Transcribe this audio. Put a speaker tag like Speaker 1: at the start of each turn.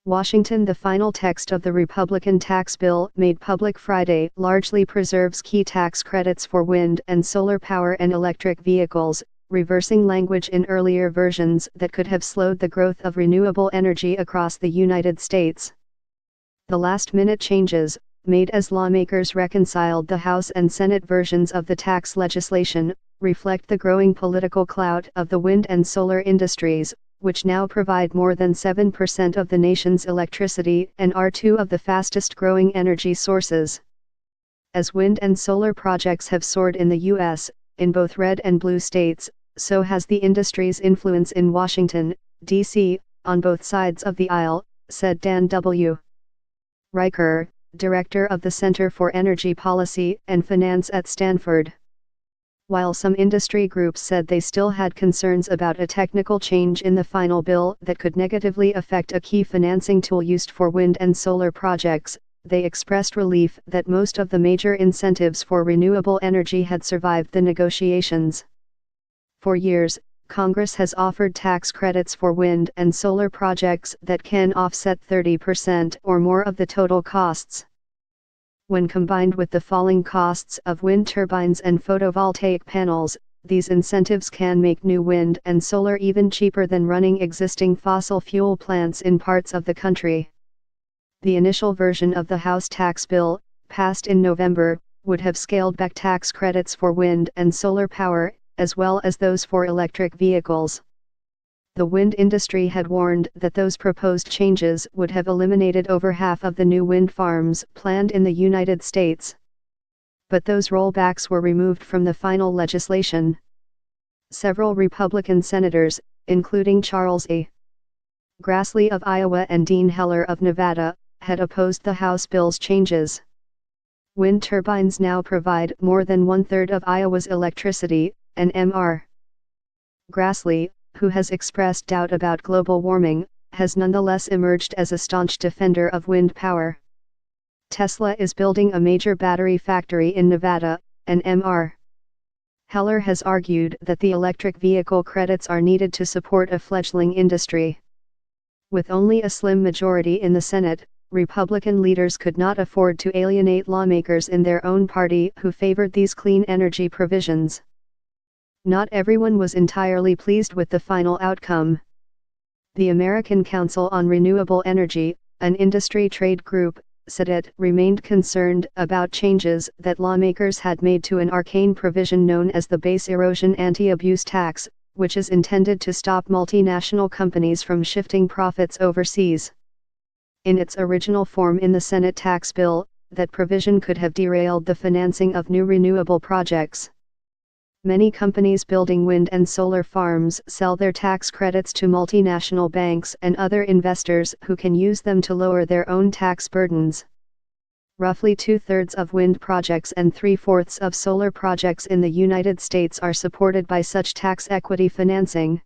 Speaker 1: Washington. The final text of the Republican tax bill made public Friday largely preserves key tax credits for wind and solar power and electric vehicles, reversing language in earlier versions that could have slowed the growth of renewable energy across the United States. The last-minute changes, made as lawmakers reconciled the House and Senate versions of the tax legislation, reflect the growing political clout of the wind and solar industries, which now provide more than 7% of the nation's electricity and are two of the fastest-growing energy sources. As wind and solar projects have soared in the U.S., in both red and blue states, so has the industry's influence in Washington, D.C., on both sides of the aisle, said Dan W. Riker, director of the Center for Energy Policy and Finance at Stanford. While some industry groups said they still had concerns about a technical change in the final bill that could negatively affect a key financing tool used for wind and solar projects, they expressed relief that most of the major incentives for renewable energy had survived the negotiations. For years, Congress has offered tax credits for wind and solar projects that can offset 30% or more of the total costs. When combined with the falling costs of wind turbines and photovoltaic panels, these incentives can make new wind and solar even cheaper than running existing fossil fuel plants in parts of the country. The initial version of the House tax bill, passed in November, would have scaled back tax credits for wind and solar power, as well as those for electric vehicles. The wind industry had warned that those proposed changes would have eliminated over half of the new wind farms planned in the United States. But those rollbacks were removed from the final legislation. Several Republican senators, including Charles A. Grassley of Iowa and Dean Heller of Nevada, had opposed the House bill's changes. Wind turbines now provide more than one-third of Iowa's electricity, and Mr. Grassley, who has expressed doubt about global warming, has nonetheless emerged as a staunch defender of wind power. Tesla is building a major battery factory in Nevada, and Mr. Heller has argued that the electric vehicle credits are needed to support a fledgling industry. With only a slim majority in the Senate, Republican leaders could not afford to alienate lawmakers in their own party who favored these clean energy provisions. Not everyone was entirely pleased with the final outcome. The American Council on Renewable Energy, an industry trade group, said it remained concerned about changes that lawmakers had made to an arcane provision known as the Base Erosion Anti-Abuse Tax, which is intended to stop multinational companies from shifting profits overseas. In its original form in the Senate tax bill, that provision could have derailed the financing of new renewable projects. Many companies building wind and solar farms sell their tax credits to multinational banks and other investors who can use them to lower their own tax burdens. Roughly two-thirds of wind projects and three-fourths of solar projects in the United States are supported by such tax equity financing.